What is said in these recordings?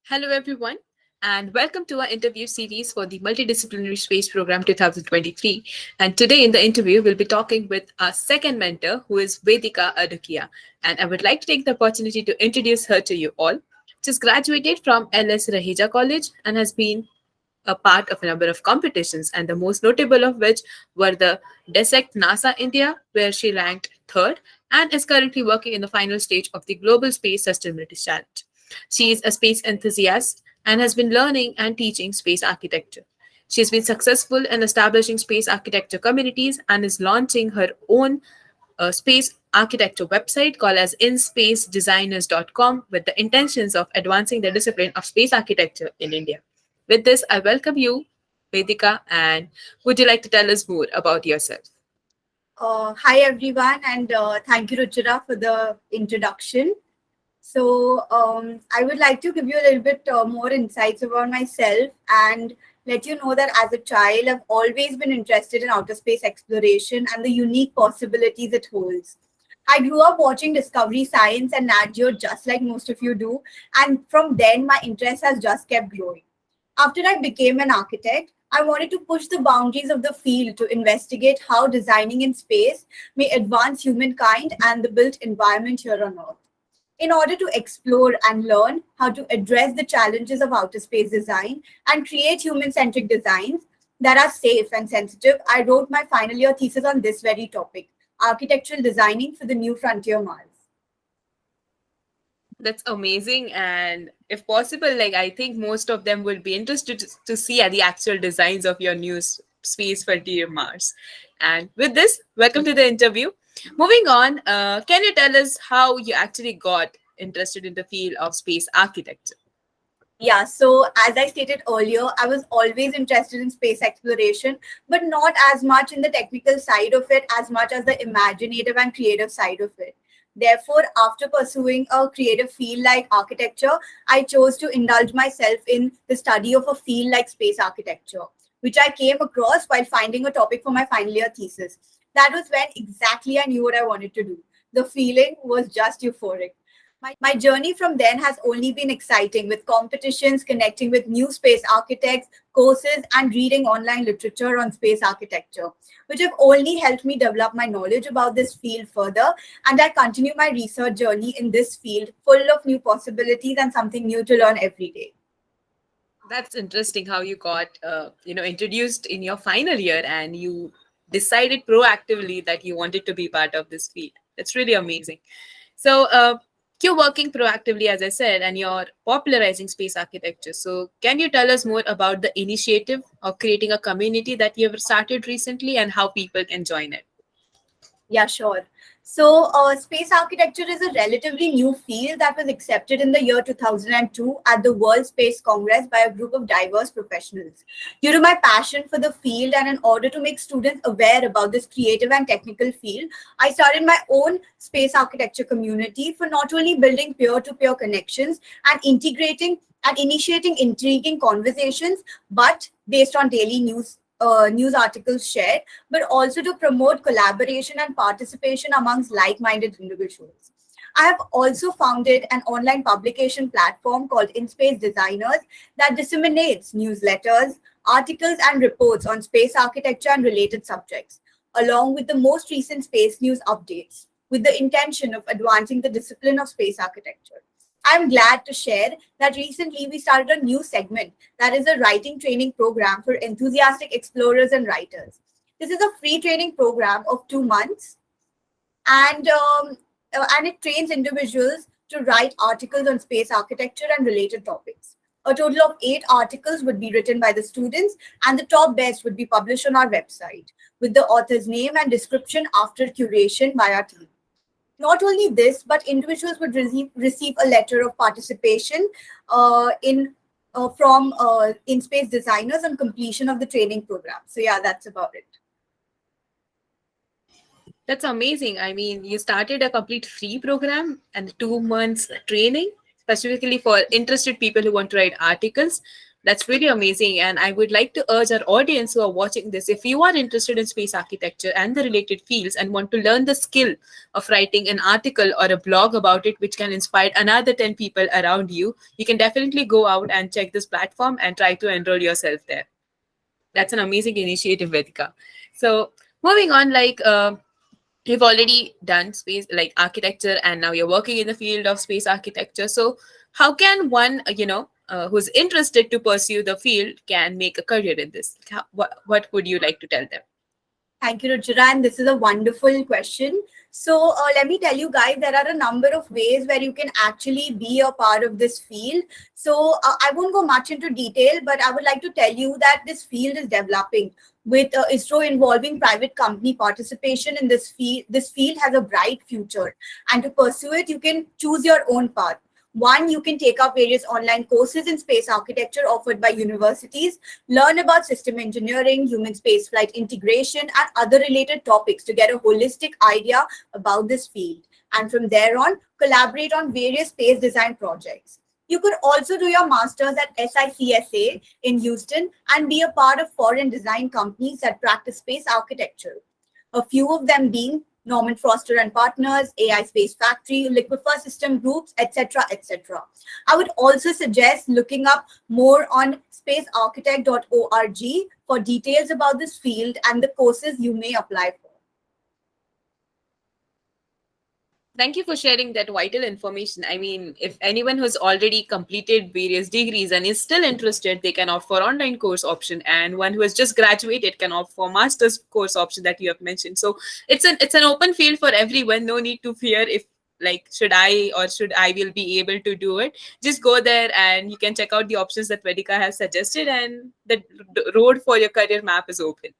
Hello, everyone, and welcome to our interview series for the Multi-Disciplinary Space Program 2023. And today in the interview, we'll be talking with our second mentor, who is Vedika Adukia. And I would like to take the opportunity to introduce her to you all. She's graduated from LS Raheja College and has been a part of a number of competitions, and the most notable of which were the Dissect NASA India, where she ranked third, and is currently working in the final stage of the Global Space Sustainability Challenge. She is a space enthusiast and has been learning and teaching space architecture. She has been successful in establishing space architecture communities and is launching her own space architecture website called as inspacedesigners.com with the intentions of advancing the discipline of space architecture in India. With this, I welcome you, Vedika, and would you like to tell us more about yourself? Hi everyone, and thank you, Ruchira, for the introduction. I would like to give you a little bit more insights about myself and let you know that as a child, I've always been interested in outer space exploration and the unique possibilities it holds. I grew up watching Discovery Science and Nat Geo just like most of you do, and from then my interest has just kept growing. After I became an architect, I wanted to push the boundaries of the field to investigate how designing in space may advance humankind and the built environment here on Earth. In order to explore and learn how to address the challenges of outer space design and create human centric designs that are safe and sensitive, I wrote my final year thesis on this very topic, architectural designing for the new frontier Mars. That's amazing. And if possible, I think most of them will be interested to see the actual designs of your new space frontier Mars. And with this, welcome to the interview. Moving on, can you tell us how you actually got interested in the field of space architecture? Yeah, so as I stated earlier, I was always interested in space exploration, but not as much in the technical side of it as much as the imaginative and creative side of it. Therefore, after pursuing a creative field like architecture, I chose to indulge myself in the study of a field like space architecture, which I came across while finding a topic for my final year thesis. That was when exactly I knew what I wanted to do. The feeling was just euphoric. My journey from then has only been exciting with competitions, connecting with new space architects, courses, and reading online literature on space architecture, which have only helped me develop my knowledge about this field further. And I continue my research journey in this field full of new possibilities and something new to learn every day. That's interesting how you got introduced in your final year and you decided proactively that you wanted to be part of this field. That's really amazing. So you're working proactively, as I said, and you're popularizing space architecture. So can you tell us more about the initiative of creating a community that you've started recently and how people can join it? Yeah, sure. Space architecture is a relatively new field that was accepted in the year 2002 at the World Space Congress by a group of diverse professionals. Due to my passion for the field and in order to make students aware about this creative and technical field, I started my own space architecture community for not only building peer-to-peer connections and integrating and initiating intriguing conversations, but based on daily news articles shared, but also to promote collaboration and participation amongst like-minded individuals. I have also founded an online publication platform called InSpace Designers that disseminates newsletters, articles, and reports on space architecture and related subjects, along with the most recent space news updates, with the intention of advancing the discipline of space architecture. I'm glad to share that recently we started a new segment that is a writing training program for enthusiastic explorers and writers. This is a free training program of 2 months, and it trains individuals to write articles on space architecture and related topics. A total of 8 articles would be written by the students, and the top best would be published on our website with the author's name and description after curation by our team. Not only this, but individuals would receive a letter of participation in from in-space designers on completion of the training program. So yeah, that's about it. That's amazing. I mean, you started a complete free program and 2 months training specifically for interested people who want to write articles. That's really amazing. And I would like to urge our audience who are watching this, if you are interested in space architecture and the related fields and want to learn the skill of writing an article or a blog about it, which can inspire another 10 people around you, you can definitely go out and check this platform and try to enroll yourself there. That's an amazing initiative, Vedika. So moving on, you've already done space like architecture and now you're working in the field of space architecture. So how can one who's interested to pursue the field can make a career in this? What would you like to tell them? Thank you, Ruchira, and this is a wonderful question. So, let me tell you guys, there are a number of ways where you can actually be a part of this field. So, I won't go much into detail, but I would like to tell you that this field is developing with ISRO involving private company participation in this field. This field has a bright future, and to pursue it, you can choose your own path. One, you can take up various online courses in space architecture offered by universities, learn about system engineering, human spaceflight integration, and other related topics to get a holistic idea about this field. And from there on, collaborate on various space design projects. You could also do your master's at SICSA in Houston and be a part of foreign design companies that practice space architecture. A few of them being Norman Foster and Partners, AI Space Factory, Liquifer System Groups, etc., etc. I would also suggest looking up more on spacearchitect.org for details about this field and the courses you may apply for. Thank you for sharing that vital information. I mean, if anyone who's already completed various degrees and is still interested, they can opt for online course option, and one who has just graduated can opt for master's course option that you have mentioned. So it's an open field for everyone. No need to fear if like should I will be able to do it. Just go there and you can check out the options that Vedika has suggested, and the road for your career map is open.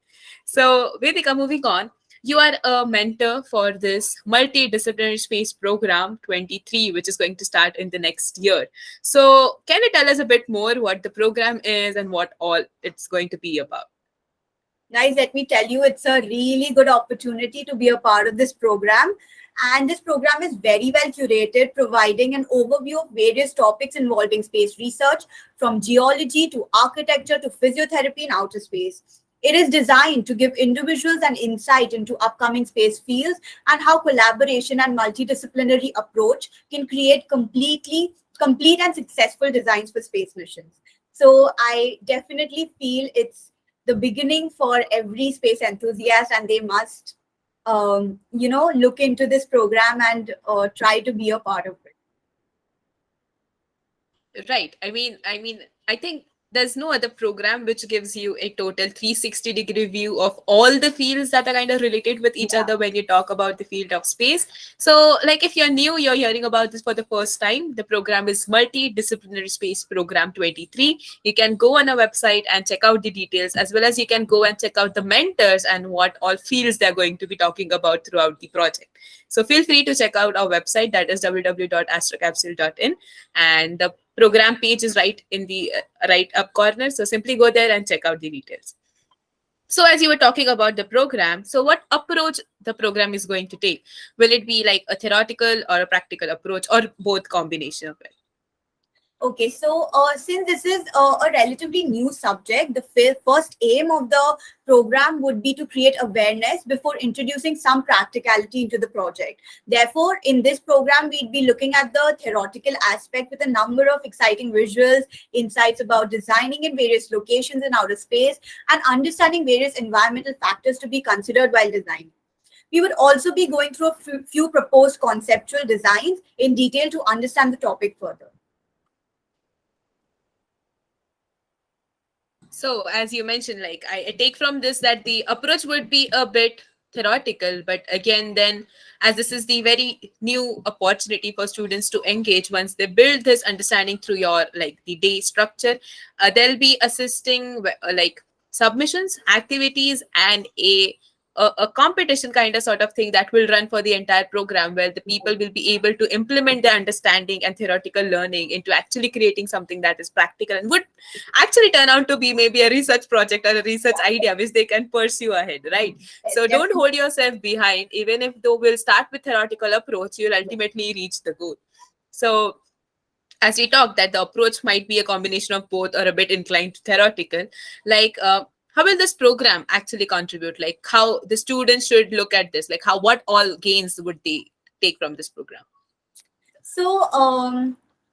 So Vedika, moving on, you are a mentor for this multidisciplinary space program 23, which is going to start in the next year. So, can you tell us a bit more what the program is and what all it's going to be about? Guys, let me tell you, it's a really good opportunity to be a part of this program. And this program is very well curated, providing an overview of various topics involving space research, from geology to architecture to physiotherapy in outer space. It is designed to give individuals an insight into upcoming space fields and how collaboration and multidisciplinary approach can create complete and successful designs for space missions. So I definitely feel it's the beginning for every space enthusiast, and they must look into this program and try to be a part of it. Right. I think there's no other program which gives you a total 360-degree view of all the fields that are kind of related with each other when you talk about the field of space. So, like if you're new, you're hearing about this for the first time, the program is Multidisciplinary Space Program 23. You can go on our website and check out the details, as well as you can go and check out the mentors and what all fields they're going to be talking about throughout the project. So feel free to check out our website, that is www.astrocapsule.in, and the program page is right in the right up corner. So simply go there and check out the details. So as you were talking about the program, so what approach the program is going to take? Will it be like a theoretical or a practical approach, or both combination of it? Okay, so since this is a relatively new subject, the first aim of the program would be to create awareness before introducing some practicality into the project. Therefore, in this program, we'd be looking at the theoretical aspect with a number of exciting visuals, insights about designing in various locations in outer space, and understanding various environmental factors to be considered while designing. We would also be going through a few proposed conceptual designs in detail to understand the topic further. So, as you mentioned, like I take from this that the approach would be a bit theoretical, but again, then as this is the very new opportunity for students to engage once they build this understanding through your like the day structure, they'll be assisting like submissions, activities, and a competition kind of sort of thing that will run for the entire program, where the people will be able to implement their understanding and theoretical learning into actually creating something that is practical and would actually turn out to be maybe a research project or a research idea which they can pursue ahead, right? So don't hold yourself behind. Even if though we'll start with theoretical approach, you'll ultimately reach the goal. So as we talked, that the approach might be a combination of both or a bit inclined to theoretical, like how will this program actually contribute, like how the students should look at this, like how what all gains would they take from this program? So,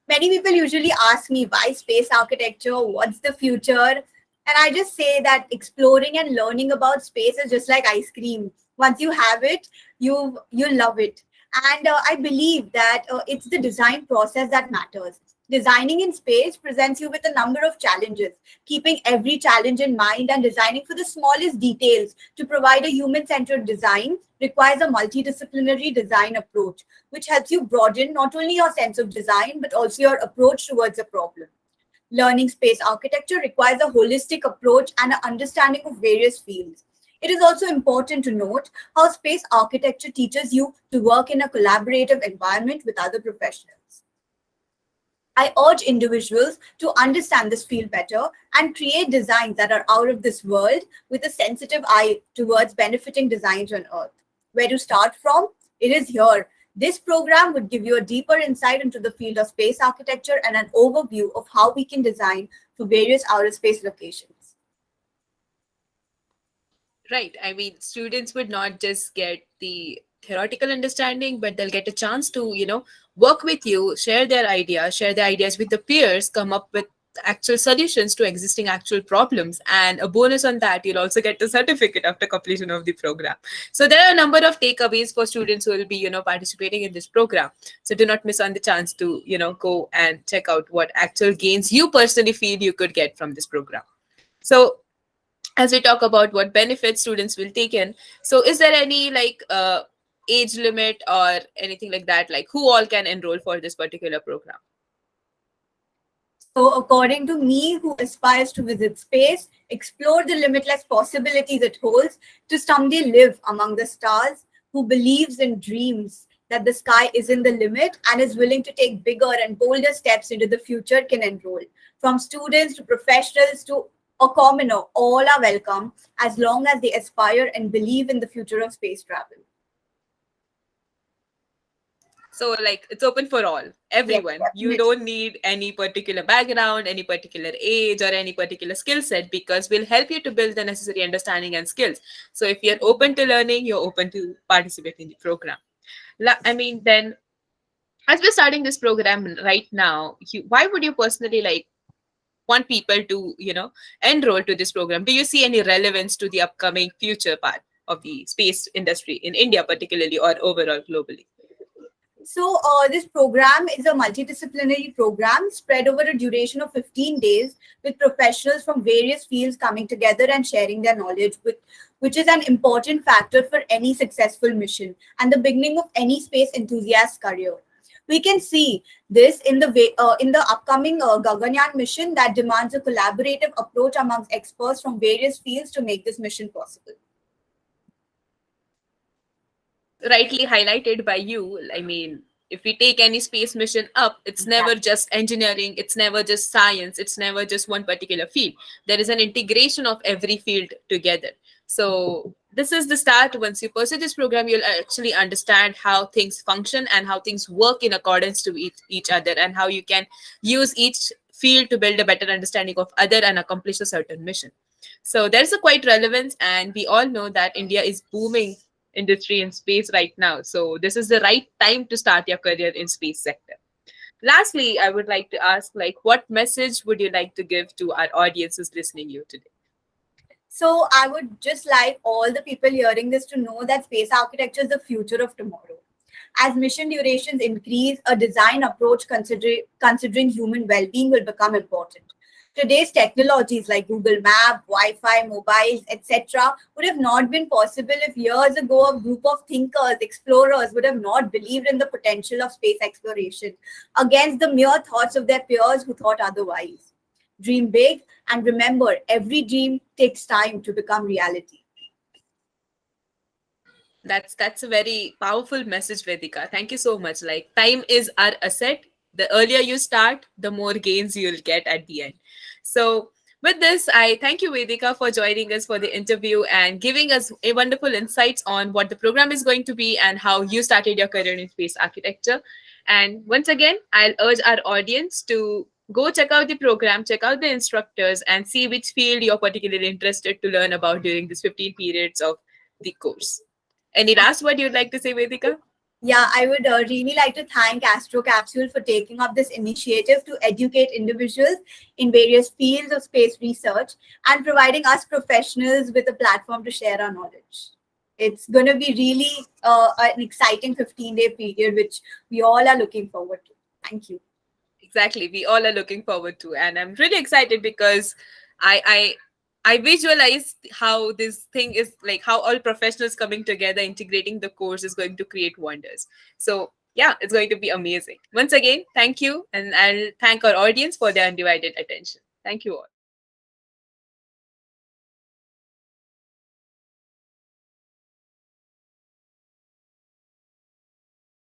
many people usually ask me why space architecture, what's the future? And I just say that exploring and learning about space is just like ice cream. Once you have it, you love it. And I believe that it's the design process that matters. Designing in space presents you with a number of challenges, keeping every challenge in mind and designing for the smallest details to provide a human centered design requires a multidisciplinary design approach, which helps you broaden not only your sense of design but also your approach towards a problem. Learning space architecture requires a holistic approach and an understanding of various fields. It is also important to note how space architecture teaches you to work in a collaborative environment with other professionals. I urge individuals to understand this field better and create designs that are out of this world with a sensitive eye towards benefiting designs on Earth. Where to start from? It is here. This program would give you a deeper insight into the field of space architecture and an overview of how we can design for various outer space locations. Right. I mean, students would not just get the theoretical understanding, but they'll get a chance to, work with you, share their ideas with the peers, come up with actual solutions to existing actual problems. And a bonus on that, you'll also get the certificate after completion of the program. So there are a number of takeaways for students who will be, participating in this program. So do not miss on the chance to, go and check out what actual gains you personally feel you could get from this program. So as we talk about what benefits students will take in, so is there any like age limit or anything like that, like who all can enroll for this particular program? So, according to me, who aspires to visit space, explore the limitless possibilities it holds, to someday live among the stars, who believes and dreams that the sky isn't the limit and is willing to take bigger and bolder steps into the future can enroll. From students to professionals to a commoner, all are welcome as long as they aspire and believe in the future of space travel. So like it's open for all, Yes, everyone. You definitely. don't need any particular background, any particular age, or any particular skill set, because we'll help you to build the necessary understanding and skills. So if you're open to learning, you're open to participate in the program. I mean, then as we're starting this program right now, why would you personally like want people to, enroll to this program? Do you see any relevance to the upcoming future part of the space industry in India, particularly, or overall globally? So, this program is a multidisciplinary program spread over a duration of 15 days with professionals from various fields coming together and sharing their knowledge, which is an important factor for any successful mission and the beginning of any space enthusiast career. We can see this in in the upcoming Gaganyaan mission that demands a collaborative approach amongst experts from various fields to make this mission possible. Rightly highlighted by you, I mean, if we take any space mission up, it's never just engineering, it's never just science, it's never just one particular field. There is an integration of every field together. So this is the start. Once you pursue this program, you'll actually understand how things function and how things work in accordance to each other, and how you can use each field to build a better understanding of other and accomplish a certain mission. So there's a quite relevance, and we all know that India is booming industry in space right now. So this is the right time to start your career in space sector. Lastly, I would like to ask, like, what message would you like to give to our audiences listening you today? So I would just like all the people hearing this to know that space architecture is the future of tomorrow. As mission durations increase, a design approach considering human well-being will become important. Today's technologies like Google Map, Wi-Fi, mobiles, etc., would have not been possible if years ago a group of thinkers, explorers would have not believed in the potential of space exploration against the mere thoughts of their peers who thought otherwise. Dream big and remember, every dream takes time to become reality. That's a very powerful message, Vedika. Thank you so much. Like, time is our asset. The earlier you start, the more gains you'll get at the end. So With this, I thank you, Vedika, for joining us for the interview and giving us a wonderful insights on what the program is going to be and how you started your career in space architecture. And once again, I'll urge our audience to go check out the program, check out the instructors, and see which field you're particularly interested to learn about during this 15 periods of the course. Any last word you'd like to say, Vedika? Yeah, I would really like to thank AstroCapsule for taking up this initiative to educate individuals in various fields of space research and providing us professionals with a platform to share our knowledge. It's going to be really an exciting 15-day period, which we all are looking forward to. Thank you. Exactly, we all are looking forward to, and I'm really excited because I I visualize how this thing is like how all professionals coming together integrating the course is going to create wonders. So yeah, it's going to be amazing. Once again, thank you, and I'll thank our audience for their undivided attention. Thank you all.